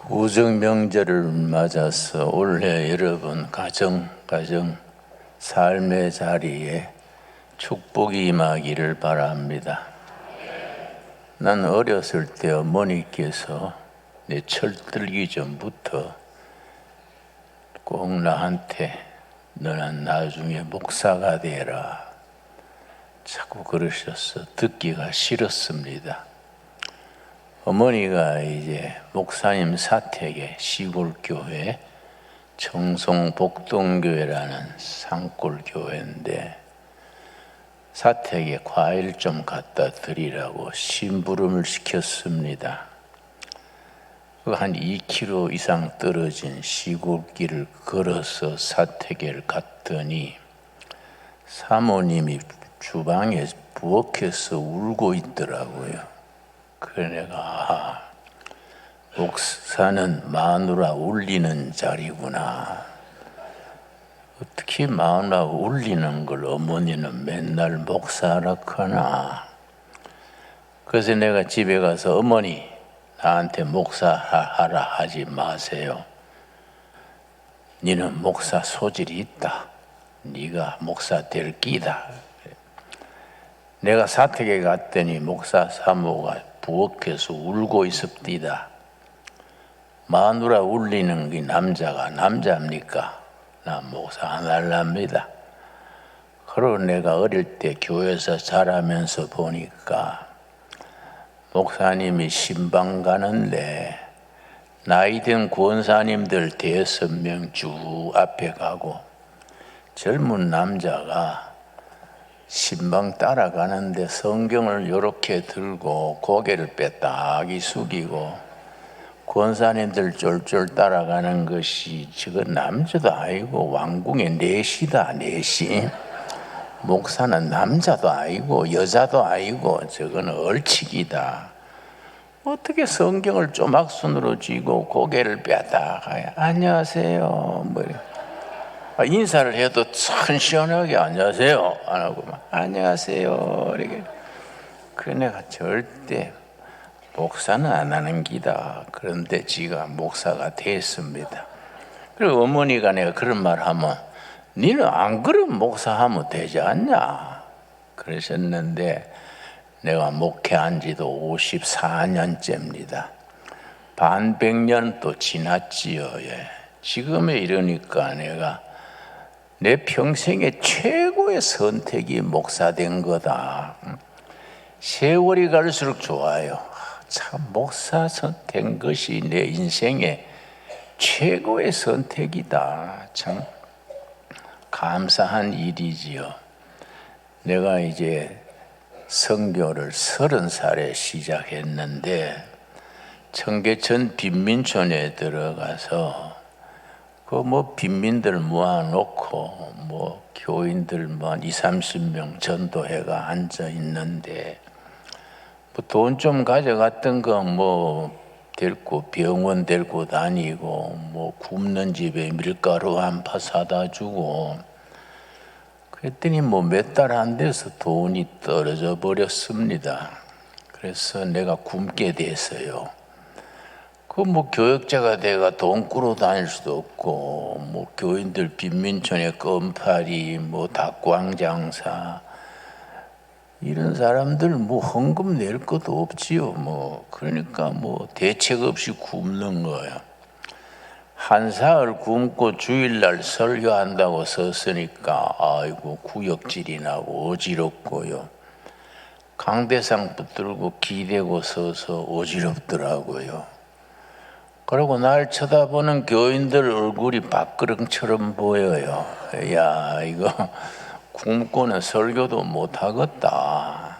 우정 명절을 맞아서 올해 여러분 가정 삶의 자리에 축복이 임하기를 바랍니다. 난 어렸을 때 어머니께서 내 철들기 전부터 꼭 나한테 너는 나중에 목사가 되라 자꾸 그러셨어. 듣기가 싫었습니다. 어머니가 이제 목사님 사택에 시골교회 청송복동교회라는 산골교회인데 사택에 과일 좀 갖다 드리라고 심부름을 시켰습니다. 한 2km 이상 떨어진 시골길을 걸어서 사택에 갔더니 사모님이 주방에 부엌에서 울고 있더라고요. 그래 내가 목사는 마누라 울리는 자리구나. 어떻게 마누라 울리는 걸 어머니는 맨날 목사라 하나. 그래서 내가 집에 가서 어머니 나한테 목사하라 하지 마세요. 너는 목사 소질이 있다. 네가 목사 될 끼다. 내가 사택에 갔더니 목사 사모가 부엌에서 울고 있었디다. 마누라 울리는 게 남자입니까? 나 목사 안 할랍니다. 그러고 내가 어릴 때 교회에서 자라면서 보니까 목사님이 신방 가는데 나이든 권사님들 5명 쭉 앞에 가고 젊은 남자가 신방 따라가는데 성경을 이렇게 들고 고개를 빼딱이 숙이고 권사님들 쫄쫄 따라가는 것이 저건 남자도 아니고 왕궁의 내시다. 내시. 목사는 남자도 아니고 여자도 아니고 저건 얼치기다. 어떻게 성경을 조막손으로 쥐고 고개를 빼딱하게 안녕하세요 뭐 인사를 해도 참 시원하게 안녕하세요 안 하고 막 안녕하세요 이렇게. 그 내가 절대 목사는 안 하는 기다. 그런데 지가 목사가 됐습니다. 그리고 어머니가 내가 그런 말 하면 니는 안 그러면 목사하면 되지 않냐 그러셨는데 내가 목회한 지도 54년째입니다. 반백년 또 지났지요. 예. 지금에 이러니까 내가 내 평생의 최고의 선택이 목사된 거다. 세월이 갈수록 좋아요. 참 목사 된 것이 내 인생의 최고의 선택이다. 참 감사한 일이지요. 내가 이제 선교를 30살에 시작했는데 청계천 빈민촌에 들어가서 그 빈민들 모아놓고 교인들 한 20-30명 전도회가 앉아 있는데 돈 좀 가져갔던 거 데리고 병원 데리고 다니고 굶는 집에 밀가루 한 파 사다 주고 그랬더니 몇 달 안 돼서 돈이 떨어져 버렸습니다. 그래서 내가 굶게 됐어요. 교역자가 돼가 돈 꾸러 다닐 수도 없고 교인들 빈민촌에 껌파리 닭광장사 이런 사람들 헌금 낼 것도 없지요. 그러니까 대책 없이 굶는 거예요. 한 사흘 굶고 주일날 설교한다고 섰으니까 아이고 구역질이 나고 어지럽고요. 강대상 붙들고 기대고 서서 어지럽더라고요. 그리고 날 쳐다보는 교인들 얼굴이 밥그릇처럼 보여요. 야 이거 굶고는 설교도 못하겠다.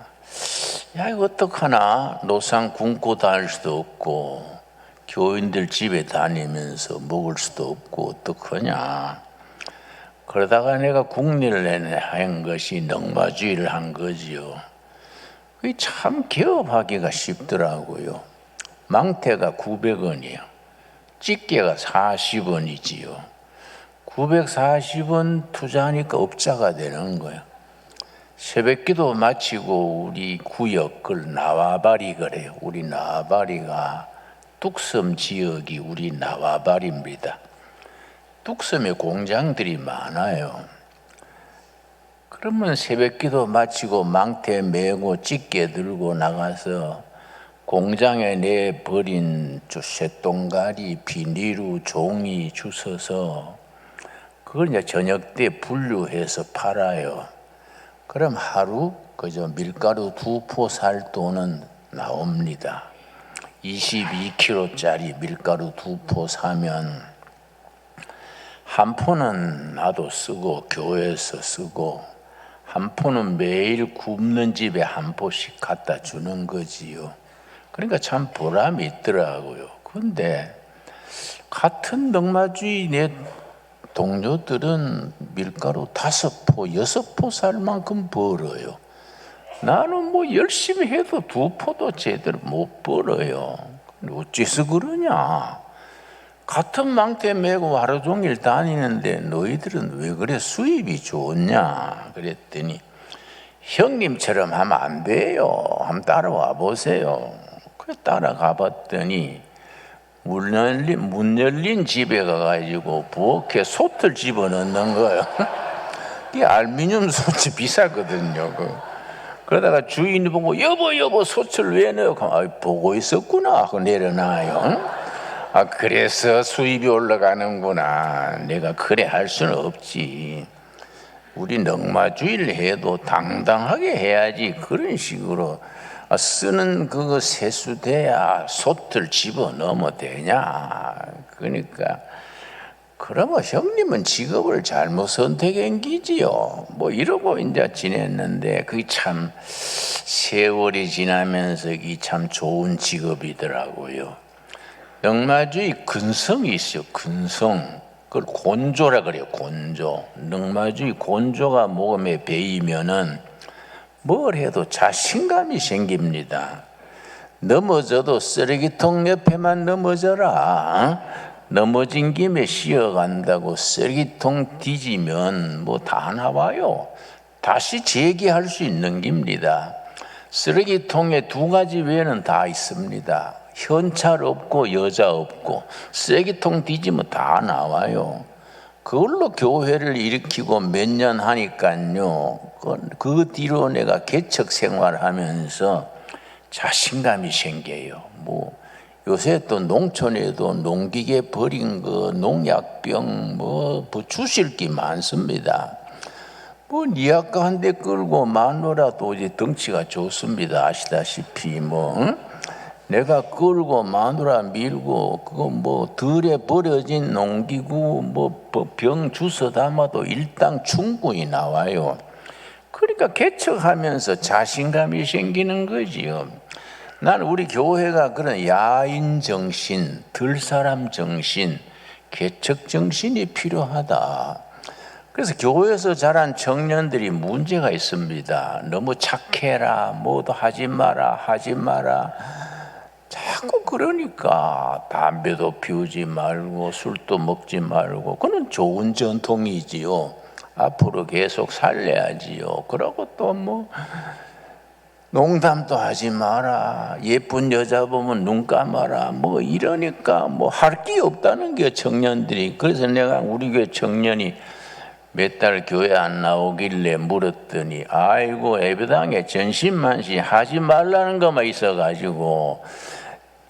야 이거 어떡하나. 노상 굶고 다닐 수도 없고 교인들 집에 다니면서 먹을 수도 없고 어떡하냐. 그러다가 내가 국리를 한 것이 넉마주의를 한 거지요. 그게 참 개업하기가 쉽더라고요. 망태가 900원이요. 집게가 40원이지요. 940원 투자하니까 업자가 되는 거예요. 새벽기도 마치고 우리 구역 그걸 나와바리 그래요. 우리 나와바리가 뚝섬 지역이 우리 나와바리입니다. 뚝섬에 공장들이 많아요. 그러면 새벽기도 마치고 망태 메고 찌개 들고 나가서 공장에 내버린 쇳동가리, 비닐우, 종이 주워서 그걸 이제 저녁 때 분류해서 팔아요. 그럼 하루 그저 밀가루 2포 살 돈은 나옵니다. 22kg짜리 밀가루 2포 사면 한 포는 나도 쓰고 교회에서 쓰고 한 포는 매일 굽는 집에 한 포씩 갖다 주는 거지요. 그러니까 참 보람이 있더라고요. 그런데 같은 넉마주의 내 동료들은 밀가루 5포, 6포 살 만큼 벌어요. 나는 뭐 열심히 해도 2포도 제대로 못 벌어요. 어째서 그러냐? 같은 망태 메고 하루 종일 다니는데 너희들은 왜 그래 수입이 좋냐? 그랬더니 형님처럼 하면 안 돼요. 한번 따라와 보세요. 그래 따라가 봤더니 문 열린 집에 가가지고 부엌에 솥을 집어넣는 거예요. 이 알루미늄 솥이 비싸거든요. 그러다가 주인이 보고 여보 솥을 왜 넣어? 보고 있었구나 하고 내려놔요. 그래서 수입이 올라가는구나. 내가 그래 할 수는 없지. 우리 넉마주의를 해도 당당하게 해야지. 그런 식으로 쓰는 그거 세수돼야 솥을 집어넣으면 되냐. 그러니까 그러면 형님은 직업을 잘못 선택한 기지요. 뭐 이러고 이제 지냈는데 그게 참 세월이 지나면서 이게 참 좋은 직업이더라고요. 넉마주의 근성이 있어요. 근성. 그걸 곤조라 그래요. 곤조. 넉마주의 곤조가 몸에 배이면은 뭘 해도 자신감이 생깁니다. 넘어져도 쓰레기통 옆에만 넘어져라. 넘어진 김에 쉬어간다고 쓰레기통 뒤지면 뭐 다 나와요. 다시 재기할 수 있는 겁니다. 쓰레기통에 2가지 외에는 다 있습니다. 현찰 없고 여자 없고 쓰레기통 뒤지면 다 나와요. 그걸로 교회를 일으키고 몇 년 하니까요. 그 뒤로 내가 개척 생활하면서 자신감이 생겨요. 뭐 요새 또 농촌에도 농기계 버린 거, 농약병 뭐 주실 게 많습니다. 뭐 니아까 한 대 끌고 마누라도 이제 덩치가 좋습니다. 아시다시피 뭐 응? 내가 끌고 마누라 밀고 그거 뭐 들에 버려진 농기구 뭐 병 주워 담아도 일당 충분히 나와요. 그러니까 개척하면서 자신감이 생기는 거지요. 나는 우리 교회가 그런 야인 정신, 들사람 정신, 개척 정신이 필요하다. 그래서 교회에서 자란 청년들이 문제가 있습니다. 너무 착해라, 뭐도 하지 마라. 자꾸 그러니까 담배도 피우지 말고 술도 먹지 말고 그건 좋은 전통이지요. 앞으로 계속 살려야지요. 그러고 또 뭐 농담도 하지 마라. 예쁜 여자 보면 눈 감아라. 뭐 이러니까 뭐 할 게 없다는 게 청년들이. 그래서 내가 우리 교회 청년이 몇 달 교회 안 나오길래 물었더니 아이고 예배당에 전신만신 하지 말라는 것만 있어가지고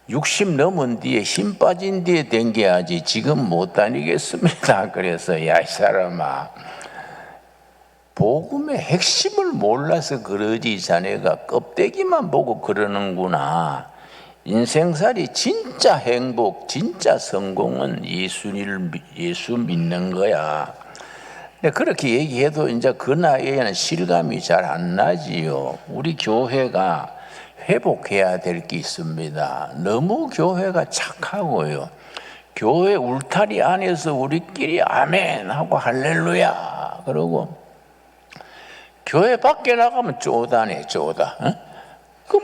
60 넘은 뒤에 힘 빠진 뒤에 댕겨야지 지금 못 다니겠습니다. 그래서 야 이 사람아 복음의 핵심을 몰라서 그러지 자네가 껍데기만 보고 그러는구나. 인생살이 진짜 행복 진짜 성공은 예수 믿는 거야. 그렇게 얘기해도 이제 그 나이에는 실감이 잘 안 나지요. 우리 교회가 회복해야 될 게 있습니다. 너무 교회가 착하고요. 교회 울타리 안에서 우리끼리 아멘 하고 할렐루야 그러고 교회 밖에 나가면 쪼다네 쪼다.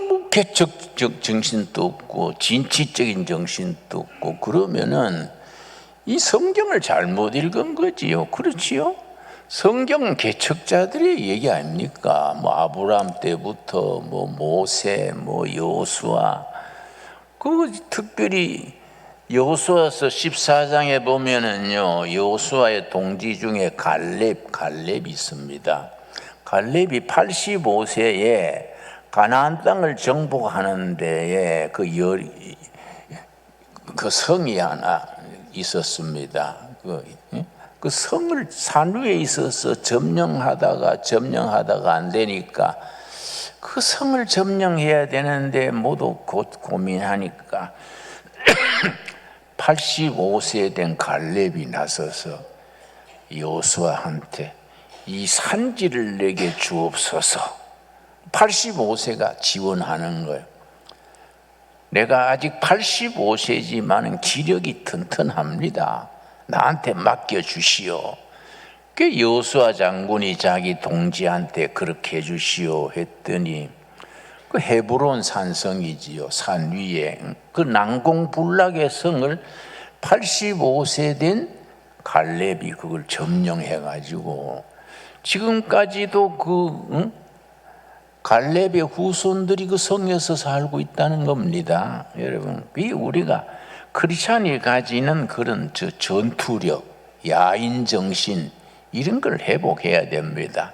뭐 개척적 정신도 없고 진취적인 정신도 없고 그러면은 이 성경을 잘못 읽은 거지요. 그렇지요? 성경은 개척자들의 얘기 아닙니까? 뭐 아브라함 때부터 뭐 모세, 뭐 여호수아 그 특별히 여호수아서 14장에 보면은요, 여호수아의 동지 중에 갈렙이 있습니다. 갈렙이 85세에 가나안 땅을 정복하는 데에 그 성이 하나 있었습니다. 그 성을 산 위에 있어서 점령하다가 안 되니까 그 성을 점령해야 되는데 모두 고민하니까 85세 된 갈렙이 나서서 여호수아한테 이 산지를 내게 주옵소서. 85세가 지원하는 거예요. 내가 아직 85세지만 기력이 튼튼합니다. 나한테 맡겨주시오. 그 여호수아 장군이 자기 동지한테 그렇게 해주시오 했더니 그 헤브론 산성이지요. 산 위에 그 난공불락의 성을 85세 된 갈렙이 그걸 점령해가지고 지금까지도 갈렙의 후손들이 그 성에서 살고 있다는 겁니다. 여러분, 우리가 크리스찬이 가지는 그런 전투력, 야인 정신 이런 걸 회복해야 됩니다.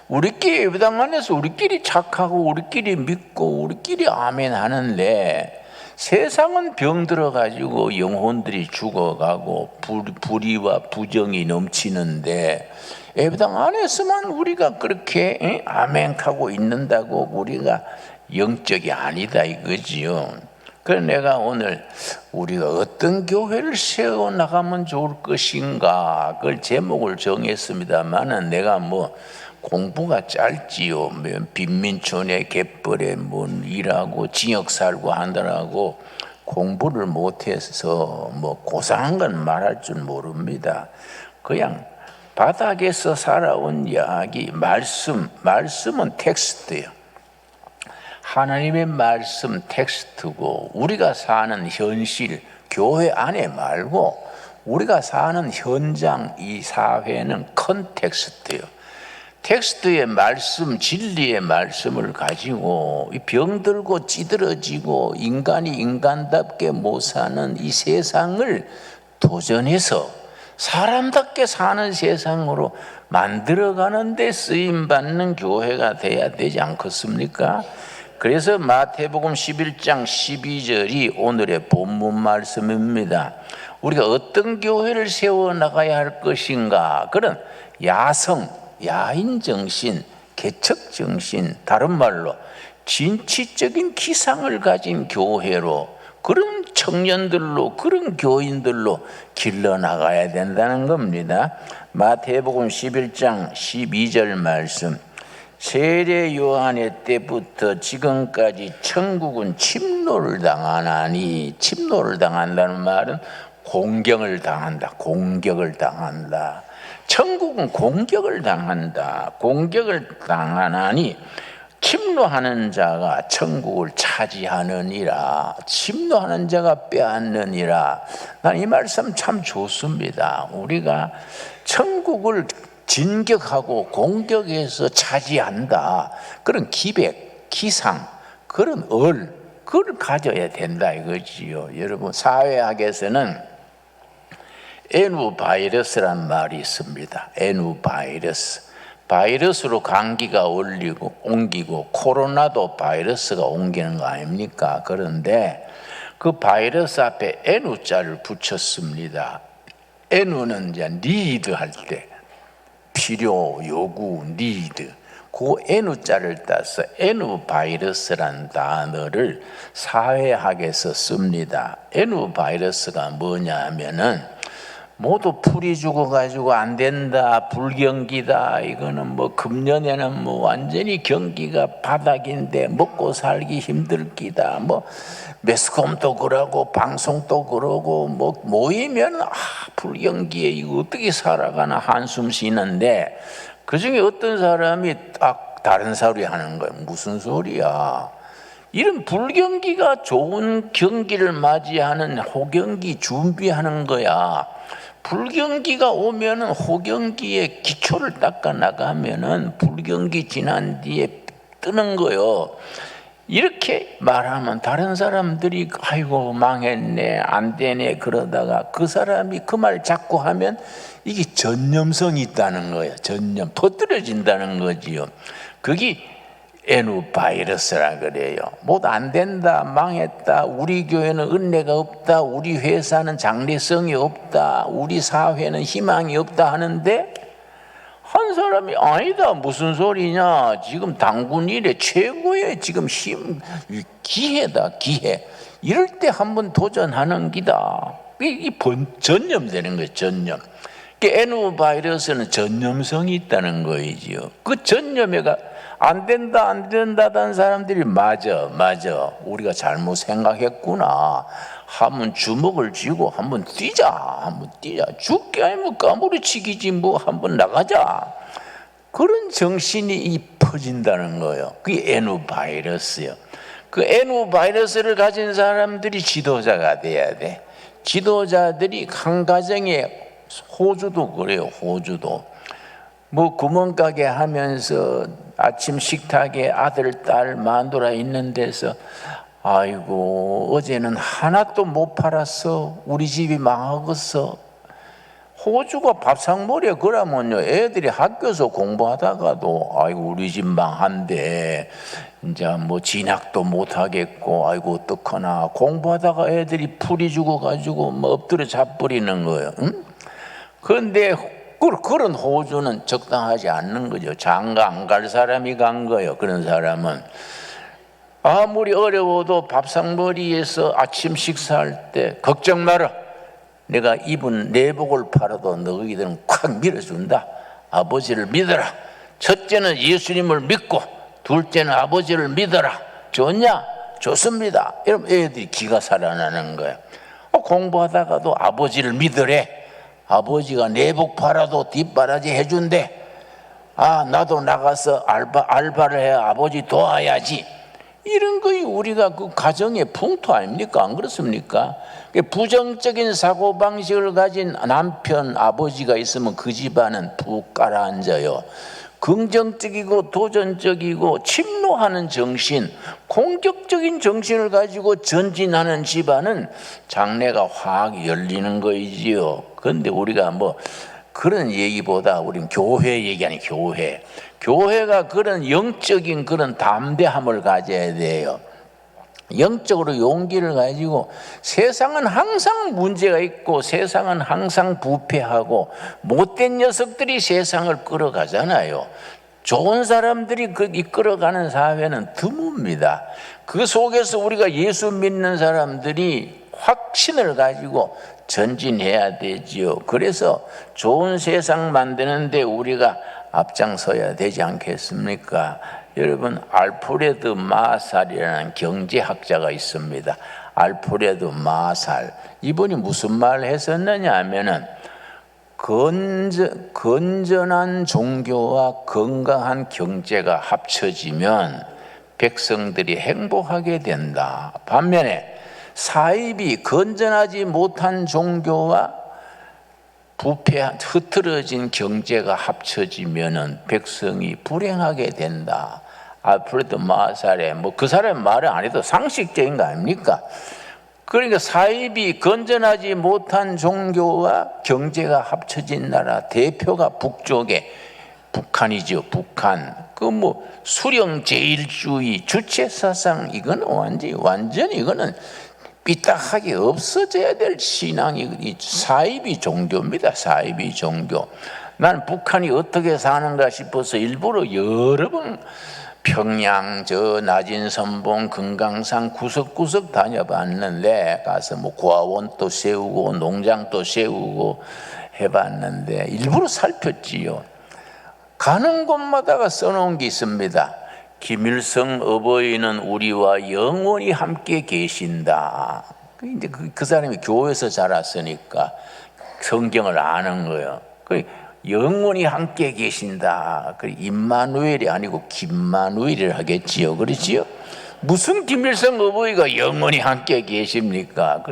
우리끼리 예배당 안에서 우리끼리 착하고 우리끼리 믿고 우리끼리 아멘 하는데 세상은 병들어 가지고 영혼들이 죽어가고 불의와 부정이 넘치는데 예배당 안에서만 우리가 그렇게 아멘하고 있는다고 우리가 영적이 아니다 이거지요. 그래서 내가 오늘 우리가 어떤 교회를 세워 나가면 좋을 것인가 그걸 제목을 정했습니다만은 내가 공부가 짧지요. 빈민촌에 갯벌에 일하고 징역 살고 하느라고 공부를 못해서 고상한 건 말할 줄 모릅니다. 그냥 바닥에서 살아온 이야기, 말씀은 텍스트예요. 하나님의 말씀 텍스트고 우리가 사는 현실, 교회 안에 말고 우리가 사는 현장, 이 사회는 컨텍스트예요. 텍스트의 말씀, 진리의 말씀을 가지고 병들고 찌들어지고 인간이 인간답게 못 사는 이 세상을 도전해서 사람답게 사는 세상으로 만들어가는 데 쓰임받는 교회가 돼야 되지 않겠습니까? 그래서 마태복음 11장 12절이 오늘의 본문 말씀입니다. 우리가 어떤 교회를 세워나가야 할 것인가? 그런 야인 정신, 개척 정신, 다른 말로 진취적인 기상을 가진 교회로 그런 청년들로 그런 교인들로 길러나가야 된다는 겁니다. 마태복음 11장 12절 말씀, 세례 요한의 때부터 지금까지 천국은 침노를 당하나니, 침노를 당한다는 말은 공격을 당한다. 천국은 공격을 당한다. 공격을 당하나니 침노하는 자가 천국을 차지하느니라. 침노하는 자가 빼앗느니라. 난 이 말씀 참 좋습니다. 우리가 천국을 진격하고 공격해서 차지한다. 그런 기백, 기상, 그런 그걸 가져야 된다 이거지요. 여러분, 사회학에서는 N바이러스란 말이 있습니다. N바이러스. 바이러스로 감기가 옮기고 코로나도 바이러스가 옮기는 거 아닙니까? 그런데 그 바이러스 앞에 N자를 붙였습니다. N은 이제 need 할 때 필요, 요구, need. 그 N자를 따서 N바이러스라는 단어를 사회학에서 씁니다. N바이러스가 뭐냐 하면은 모두 풀이 죽어가지고 안 된다, 불경기다, 이거는 금년에는 완전히 경기가 바닥인데 먹고 살기 힘들 기다, 매스컴도 그러고 방송도 그러고 모이면 불경기에 이거 어떻게 살아가나 한숨 쉬는데 그 중에 어떤 사람이 딱 다른 소리 하는 거예요. 무슨 소리야? 이런 불경기가 좋은 경기를 맞이하는 호경기 준비하는 거야. 불경기가 오면은 호경기에 기초를 닦아 나가면은 불경기 지난 뒤에 뜨는 거요. 이렇게 말하면 다른 사람들이 아이고 망했네 안 되네 그러다가 그 사람이 그 말 자꾸 하면 이게 전염성이 있다는 거예요. 전염 퍼뜨려진다는 거지요. 그게 에누바이러스라 그래요. 뭐 안 된다 망했다 우리 교회는 은혜가 없다 우리 회사는 장래성이 없다 우리 사회는 희망이 없다 하는데 한 사람이 아니다 무슨 소리냐 지금 당군 일에 최고의 지금 기회다 기회 이럴 때 한번 도전하는 기다. 이 전염되는 거예요. 전염. 에누바이러스는 전염성이 있다는 거이지요. 그 전염에가 안 된다던 사람들이 맞아 우리가 잘못 생각했구나 하면 주먹을 쥐고 한번 뛰자 죽게 아니면 까무리치기지 뭐 한번 나가자 그런 정신이 퍼진다는 거예요. 그게 에누바이러스예요. 그 에누바이러스를 가진 사람들이 지도자가 돼야 돼. 지도자들이 한 가정에 호주도 그래요. 호주도 뭐 구멍가게 하면서 아침 식탁에 아들 딸 마누라 있는 데서 아이고 어제는 하나도 못 팔았어 우리 집이 망하겠어. 호주가 밥상머리에 그러면요 애들이 학교에서 공부하다가도 아이고 우리 집 망한데 이제 뭐 진학도 못 하겠고 아이고 어떡하나 공부하다가 애들이 풀이 죽어가지고 뭐 엎드려 자버리는 거예요. 응? 그런데 그런 호주는 적당하지 않는 거죠. 장가 안 갈 사람이 간 거예요. 그런 사람은 아무리 어려워도 밥상머리에서 아침 식사할 때 걱정 마라 내가 입은 내복을 팔아도 너희들은 콱 밀어준다. 아버지를 믿어라. 첫째는 예수님을 믿고 둘째는 아버지를 믿어라. 좋냐? 좋습니다. 이러면 애들이 기가 살아나는 거야. 공부하다가도 아버지를 믿으래. 아버지가 내복 팔아도 뒷바라지 해준대. 아 나도 나가서 알바를 해 아버지 도와야지. 이런 거이 우리가 그 가정의 풍토 아닙니까? 안 그렇습니까? 부정적인 사고방식을 가진 남편 아버지가 있으면 그 집안은 푹 가라앉아요. 긍정적이고 도전적이고 침노하는 정신, 공격적인 정신을 가지고 전진하는 집안은 장래가 확 열리는 거이지요. 그런데 우리가 뭐 그런 얘기보다 우리는 교회 얘기 아니 교회가 그런 영적인 그런 담대함을 가져야 돼요. 영적으로 용기를 가지고 세상은 항상 문제가 있고 세상은 항상 부패하고 못된 녀석들이 세상을 끌어가잖아요. 좋은 사람들이 그 이끌어가는 사회는 드뭅니다. 그 속에서 우리가 예수 믿는 사람들이 확신을 가지고 전진해야 되지요. 그래서 좋은 세상 만드는데 우리가 앞장서야 되지 않겠습니까? 여러분 알프레드 마살이라는 경제학자가 있습니다. 알프레드 마살 이분이 무슨 말을 했었느냐 하면은 건전한 종교와 건강한 경제가 합쳐지면 백성들이 행복하게 된다. 반면에 사입이 건전하지 못한 종교와 부패한 흐트러진 경제가 합쳐지면은 백성이 불행하게 된다. 알프레드 마살의 뭐 그 사람의 말은 안 해도 상식적인 거 아닙니까? 그러니까 사입이 건전하지 못한 종교와 경제가 합쳐진 나라 대표가 북쪽에 북한이죠. 북한 그 뭐 수령 제일주의 주체 사상 이건 완전히 이거는 삐딱하게 없어져야 될 신앙이 사이비 종교입니다. 사이비 종교. 난 북한이 어떻게 사는가 싶어서 일부러 여러 번 평양, 저 낮은 선봉, 금강산 구석구석 다녀봤는데 가서 뭐 고아원도 세우고 농장도 세우고 해봤는데 일부러 살폈지요. 가는 곳마다가 써놓은 게 있습니다. 김일성 어버이는 우리와 영원히 함께 계신다. 이제 그 사람이 교회에서 자랐으니까 성경을 아는 거예요. 영원히 함께 계신다. 임마누엘이 아니고 김마누엘을 하겠지요. 그렇지요? 무슨 김일성 어버이가 영원히 함께 계십니까?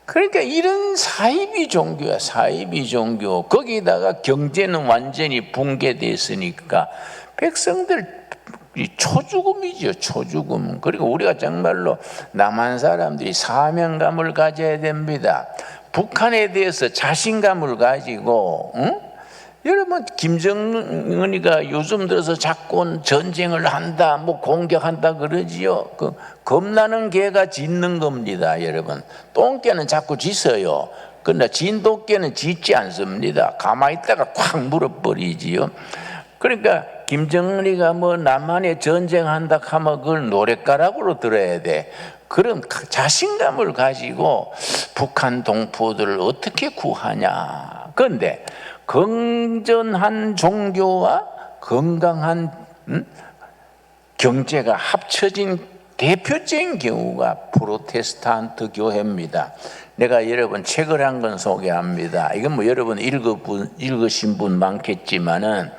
그러니까 이런 사이비 종교야. 사이비 종교. 거기다가 경제는 완전히 붕괴됐으니까 백성들 이 초죽음이죠, 초죽음. 그리고 우리가 정말로 남한 사람들이 사명감을 가져야 됩니다. 북한에 대해서 자신감을 가지고, 응? 여러분, 김정은이가 요즘 들어서 자꾸 전쟁을 한다, 뭐 공격한다 그러지요. 그 겁나는 개가 짖는 겁니다, 여러분. 똥개는 자꾸 짖어요. 그러나 진돗개는 짖지 않습니다. 가만히 있다가 콱 물어버리지요. 그러니까 김정은이가 뭐 남한에 전쟁한다 하면 그걸 노랫가락으로 들어야 돼. 그런 자신감을 가지고 북한 동포들을 어떻게 구하냐. 그런데 건전한 종교와 건강한 경제가 합쳐진 대표적인 경우가 프로테스탄트 교회입니다. 내가 여러분 책을 한 권 소개합니다. 이건 뭐 여러분 읽으신 분 많겠지만은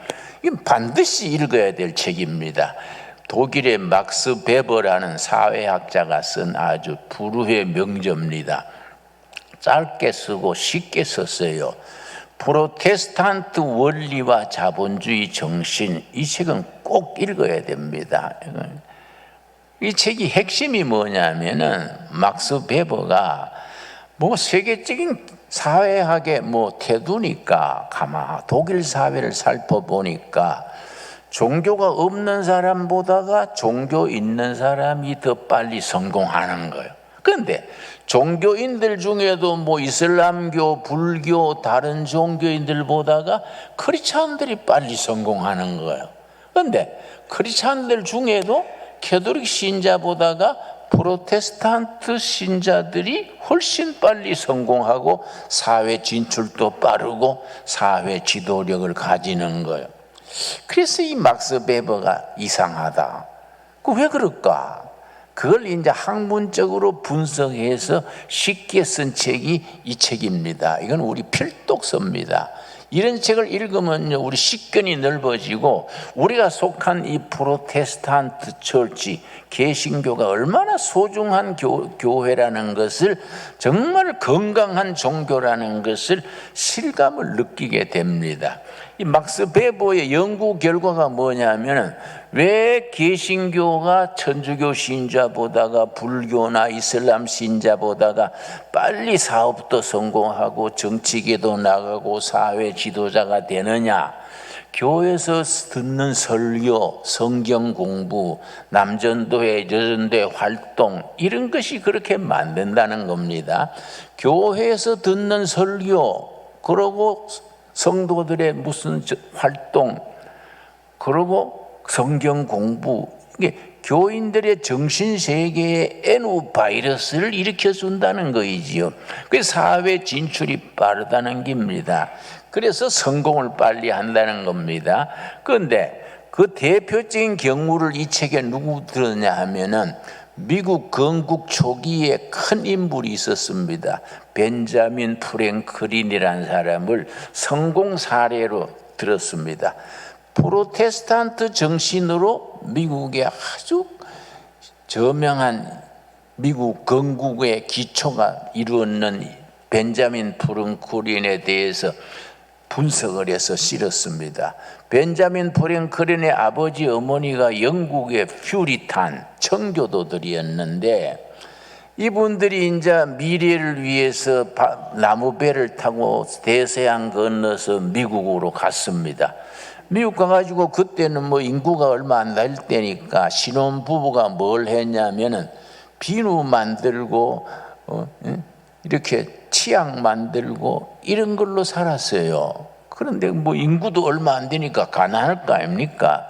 이건 반드시 읽어야 될 책입니다. 독일의 막스 베버라는 사회학자가 쓴 아주 불후의 명저입니다. 짧게 쓰고 쉽게 썼어요. 프로테스탄트 원리와 자본주의 정신, 이 책은 꼭 읽어야 됩니다. 이 책이 핵심이 뭐냐면은 막스 베버가 뭐 세계적인 사회학의 뭐 태도니까 가만 독일 사회를 살펴보니까 종교가 없는 사람보다가 종교 있는 사람이 더 빨리 성공하는 거예요. 그런데 종교인들 중에도 뭐 이슬람교, 불교, 다른 종교인들보다가 크리스찬들이 빨리 성공하는 거예요. 그런데 크리스찬들 중에도 캐톨릭 신자보다가 프로테스탄트 신자들이 훨씬 빨리 성공하고 사회 진출도 빠르고 사회 지도력을 가지는 거예요. 그래서 이 막스 베버가 이상하다. 그 왜 그럴까? 그걸 이제 학문적으로 분석해서 쉽게 쓴 책이 이 책입니다. 이건 우리 필독서입니다. 이런 책을 읽으면 우리 식견이 넓어지고 우리가 속한 이 프로테스탄트 처치, 개신교가 얼마나 소중한 교회라는 것을, 정말 건강한 종교라는 것을 실감을 느끼게 됩니다. 이 막스 베버의 연구 결과가 뭐냐면 왜 개신교가 천주교 신자보다가 불교나 이슬람 신자보다가 빨리 사업도 성공하고 정치계도 나가고 사회 지도자가 되느냐? 교회에서 듣는 설교, 성경 공부, 남전도회, 여전도회 활동, 이런 것이 그렇게 만든다는 겁니다. 교회에서 듣는 설교, 그리고 성도들의 무슨 활동, 그리고 성경 공부, 이게 교인들의 정신세계에 N 바이러스를 일으켜준다는 거이지요. 그래서 사회 진출이 빠르다는 겁니다. 그래서 성공을 빨리 한다는 겁니다. 그런데 그 대표적인 경우를 이 책에 누구 들었냐 하면은 미국 건국 초기에 큰 인물이 있었습니다. 벤자민 프랭클린이라는 사람을 성공 사례로 들었습니다. 프로테스탄트 정신으로 미국의 아주 저명한 미국 건국의 기초가 이루어진 벤자민 프랭클린에 대해서 분석을 해서 실었습니다. 벤자민 프랭클린의 아버지 어머니가 영국의 퓨리탄 청교도들이었는데 이분들이 이제 미래를 위해서 나무배를 타고 대서양 건너서 미국으로 갔습니다. 미국 가가지고 그때는 뭐 인구가 얼마 안 될 때니까 신혼부부가 뭘 했냐면은 비누 만들고 이렇게 치약 만들고 이런 걸로 살았어요. 그런데 뭐 인구도 얼마 안 되니까 가난할 거 아닙니까?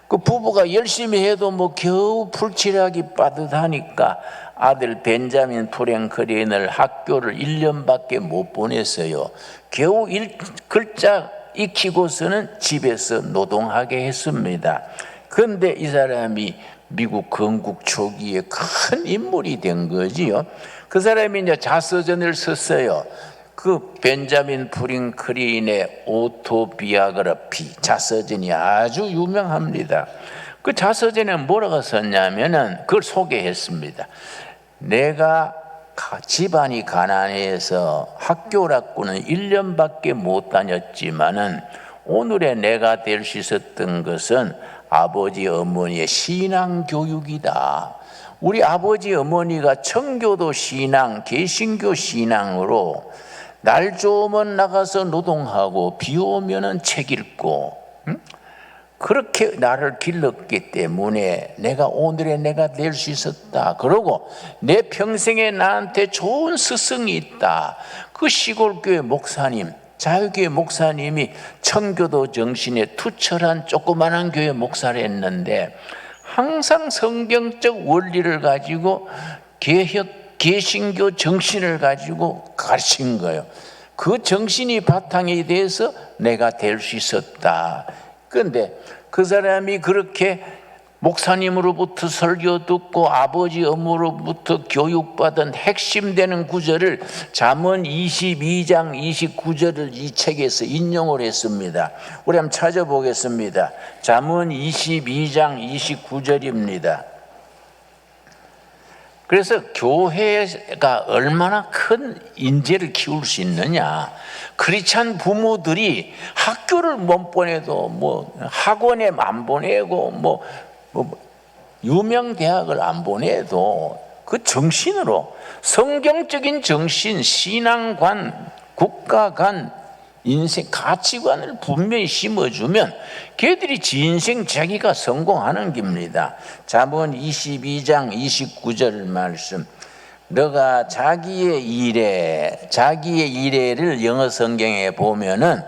그 부부가 열심히 해도 뭐 겨우 풀칠하기 빠듯하니까 아들 벤자민 프랭클린을 학교를 1년밖에 못 보냈어요. 겨우 글자 익히고서는 집에서 노동하게 했습니다. 그런데 이 사람이 미국 건국 초기에 큰 인물이 된 거지요. 그 사람이 이제 자서전을 썼어요. 그 벤자민 프랭클린의 오토비아그래피 자서전이 아주 유명합니다. 그 자서전에 뭐라고 썼냐면은 그걸 소개했습니다. 내가 집안이 가난해서 학교라고는 1년밖에 못 다녔지만은 오늘의 내가 될 수 있었던 것은 아버지 어머니의 신앙 교육이다. 우리 아버지 어머니가 청교도 신앙, 개신교 신앙으로 날 좋으면 나가서 노동하고 비 오면은 책 읽고 그렇게 나를 길렀기 때문에 내가 오늘의 내가 될 수 있었다. 그러고 내 평생에 나한테 좋은 스승이 있다. 그 시골교회 목사님, 자유교회 목사님이 청교도 정신에 투철한 조그만한 교회 목사를 했는데 항상 성경적 원리를 가지고 개신교 정신을 가지고 가르친 거예요. 그 정신이 바탕이 돼서 내가 될 수 있었다. 그런데 그 사람이 그렇게 목사님으로부터 설교 듣고 아버지 어머로부터 교육받은 핵심되는 구절을 잠언 22장 29절을 이 책에서 인용을 했습니다. 우리 한번 찾아보겠습니다. 잠언 22장 29절입니다. 그래서 교회가 얼마나 큰 인재를 키울 수 있느냐. 크리스찬 부모들이 학교를 못 보내도 뭐 학원에 안 보내고 뭐 유명 대학을 안 보내도 그 정신으로 성경적인 정신, 신앙관, 국가관, 인생 가치관을 분명히 심어주면 걔들이 지 인생 자기가 성공하는 겁니다. 잠언 22장 29절 말씀. 너가 자기의 일에를 영어 성경에 보면은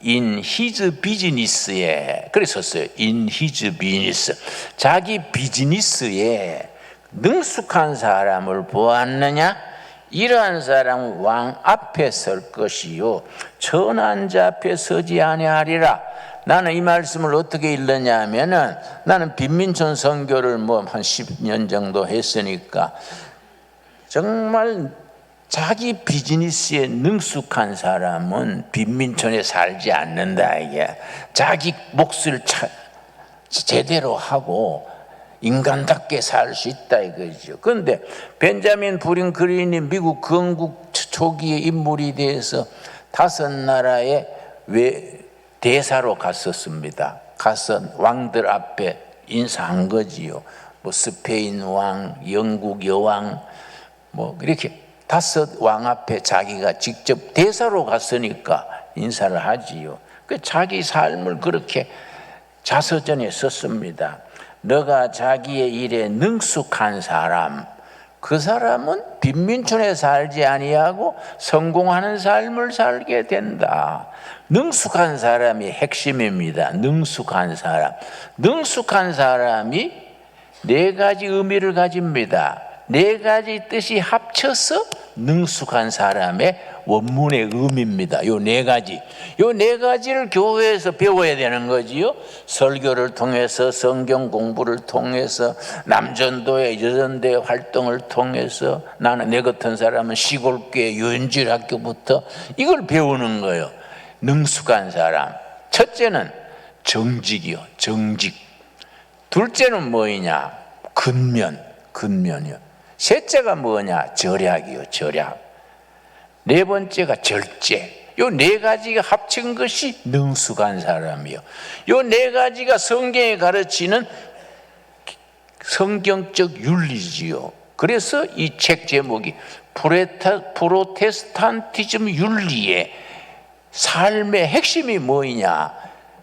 in his business에 그랬었어요. in his business. 자기 비즈니스에 능숙한 사람을 보았느냐? 이러한 사람은 왕 앞에 설 것이요 천한 자 앞에 서지 아니하리라. 나는 이 말씀을 어떻게 읽느냐 하면은 나는 빈민촌 선교를 뭐 한 10년 정도 했으니까 정말 자기 비즈니스에 능숙한 사람은 빈민촌에 살지 않는다. 이게 자기 몫을 제대로 하고 인간답게 살 수 있다 이거죠. 그런데 벤자민 프랭클린이 미국 건국 초기의 인물이 돼서 5나라의 대사로 갔었습니다. 가서 왕들 앞에 인사한 거지요. 뭐 스페인 왕, 영국 여왕, 뭐 이렇게 5 왕 앞에 자기가 직접 대사로 갔으니까 인사를 하지요. 그 자기 삶을 그렇게 자서전에 썼습니다. 너가 자기의 일에 능숙한 사람, 그 사람은 빈민촌에 살지 아니하고 성공하는 삶을 살게 된다. 능숙한 사람이 핵심입니다. 능숙한 사람이 4가지 의미를 가집니다. 4가지 뜻이 합쳐서 능숙한 사람의 원문의 의미입니다. 요 4가지. 요 4가지를 교회에서 배워야 되는 거지요. 설교를 통해서, 성경 공부를 통해서, 남전도회, 여전대 활동을 통해서, 나는 내 같은 사람은 시골교회 유인질학교부터 이걸 배우는 거예요. 능숙한 사람. 첫째는 정직이요. 정직. 둘째는 뭐이냐? 근면이요. 셋째가 뭐냐? 절약이요. 절약. 4번째가 절제. 요 4가지가 합친 것이 능숙한 사람이요. 요 4가지가 성경에 가르치는 성경적 윤리지요. 그래서 이 책 제목이 프로테스탄티즘 윤리의 삶의 핵심이 뭐이냐?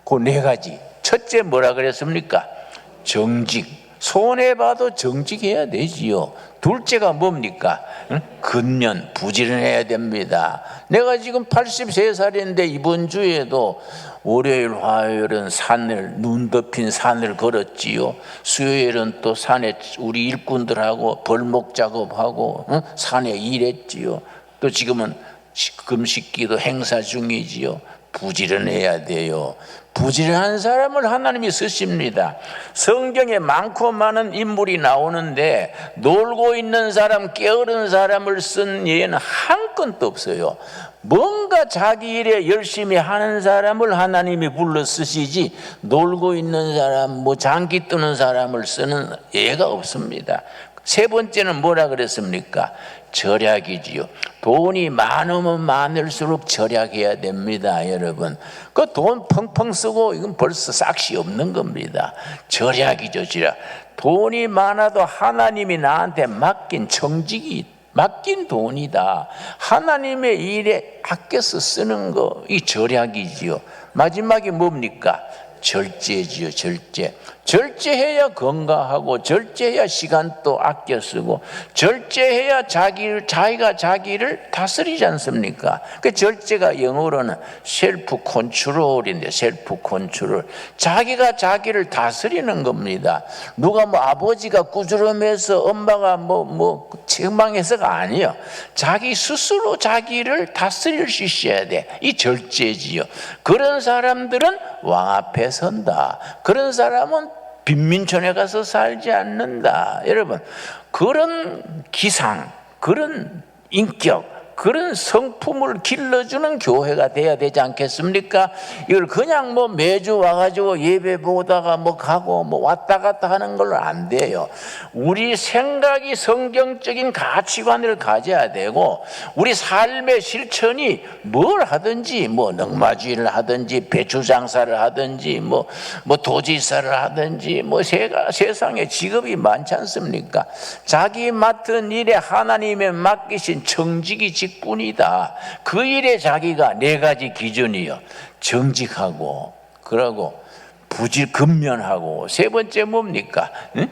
그 4가지. 첫째 뭐라 그랬습니까? 정직. 손해봐도 정직해야 되지요. 둘째가 뭡니까? 근면, 부지런해야 됩니다. 내가 지금 83살인데 이번 주에도 월요일, 화요일은 눈 덮인 산을 걸었지요. 수요일은 또 산에 우리 일꾼들하고 벌목 작업하고 산에 일했지요. 또 지금은 금식기도 행사 중이지요. 부지런해야 돼요. 부지런한 사람을 하나님이 쓰십니다. 성경에 많고 많은 인물이 나오는데 놀고 있는 사람, 게으른 사람을 쓴 예는 한 건도 없어요. 뭔가 자기 일에 열심히 하는 사람을 하나님이 불러 쓰시지 놀고 있는 사람, 장기 뜨는 사람을 쓰는 예가 없습니다. 세 번째는 뭐라 그랬습니까? 절약이지요. 돈이 많으면 많을수록 절약해야 됩니다, 여러분. 그 돈 펑펑 쓰고 이건 벌써 싹시 없는 겁니다. 절약이죠, 절약. 돈이 많아도 하나님이 나한테 맡긴 정직이 맡긴 돈이다. 하나님의 일에 아껴서 쓰는 거, 이 절약이지요. 마지막이 뭡니까? 절제지요, 절제. 절제해야 건강하고, 절제해야 시간도 아껴 쓰고, 절제해야 자기가 자기를 다스리지 않습니까? 그 절제가 영어로는 셀프 컨트롤인데, 셀프 컨트롤. 자기가 자기를 다스리는 겁니다. 누가 뭐 아버지가 꾸지람해서 엄마가 뭐 책망해서가 아니에요. 자기 스스로 자기를 다스릴 수 있어야 돼. 이 절제지요. 그런 사람들은 왕 앞에 선다. 그런 사람은 빈민촌에 가서 살지 않는다. 여러분, 그런 기상, 그런 인격, 그런 성품을 길러주는 교회가 돼야 되지 않겠습니까? 이걸 그냥 뭐 매주 와가지고 예배 보다가 뭐 가고 뭐 왔다 갔다 하는 걸로 안 돼요. 우리 생각이 성경적인 가치관을 가져야 되고, 우리 삶의 실천이 뭘 하든지, 뭐 넉마주의를 하든지, 배추 장사를 하든지, 뭐 도지사를 하든지, 뭐 세상에 직업이 많지 않습니까? 자기 맡은 일에 하나님의 맡기신 정직이 직분이다. 그 일에 자기가 네 가지 기준이요. 정직하고, 그러고 근면하고, 세 번째 뭡니까? 응?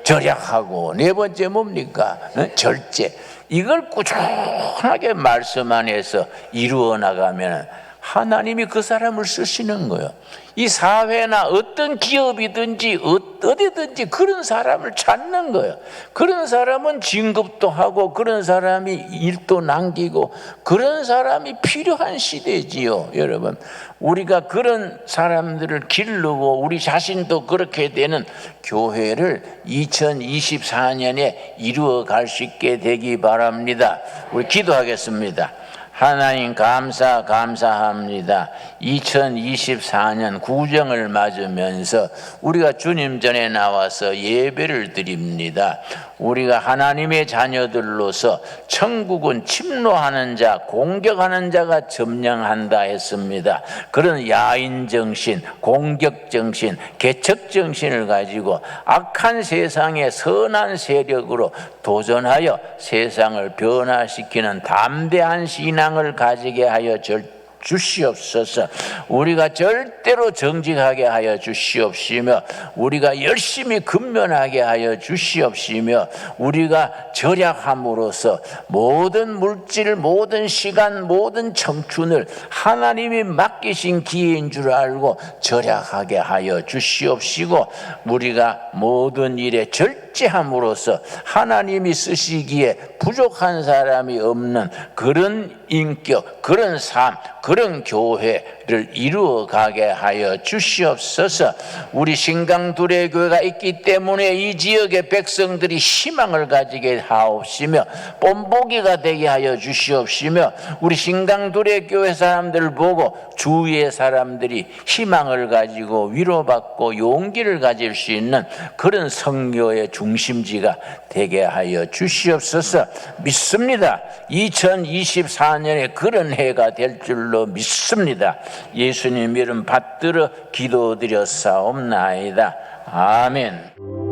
절약하고, 네 번째 뭡니까? 응? 절제. 이걸 꾸준하게 말씀 안에서 이루어 나가면 하나님이 그 사람을 쓰시는 거예요. 이 사회나 어떤 기업이든지 어디든지 그런 사람을 찾는 거예요. 그런 사람은 진급도 하고, 그런 사람이 일도 남기고, 그런 사람이 필요한 시대지요, 여러분. 우리가 그런 사람들을 기르고 우리 자신도 그렇게 되는 교회를 2024년에 이루어 갈 수 있게 되기 바랍니다. 우리 기도하겠습니다. 하나님 감사합니다. 2024년 구정을 맞으면서 우리가 주님 전에 나와서 예배를 드립니다. 우리가 하나님의 자녀들로서 천국은 침노하는 자, 공격하는 자가 점령한다 했습니다. 그런 야인정신, 공격정신, 개척정신을 가지고 악한 세상의 선한 세력으로 도전하여 세상을 변화시키는 담대한 신앙을 가지게 하여 주시옵소서. 우리가 절대로 정직하게 하여 주시옵시며, 우리가 열심히 근면하게 하여 주시옵시며, 우리가 절약함으로써 모든 물질, 모든 시간, 모든 청춘을 하나님이 맡기신 기회인 줄 알고 절약하게 하여 주시옵시고, 우리가 모든 일에 절제함으로써 하나님이 쓰시기에 부족한 사람이 없는 그런 인격, 그런 삶, 그런 교회를 이루어 가게 하여 주시옵소서. 우리 신강두레 교회가 있기 때문에 이 지역의 백성들이 희망을 가지게 하옵시며, 본보기가 되게 하여 주시옵시며, 우리 신강두레 교회 사람들을 보고 주위의 사람들이 희망을 가지고 위로받고 용기를 가질 수 있는 그런 선교의 중심지가 되게 하여 주시옵소서. 믿습니다. 2024년에 그런 해가 될 줄로 믿습니다. 예수님 이름 받들어 기도드렸사옵나이다. 아멘.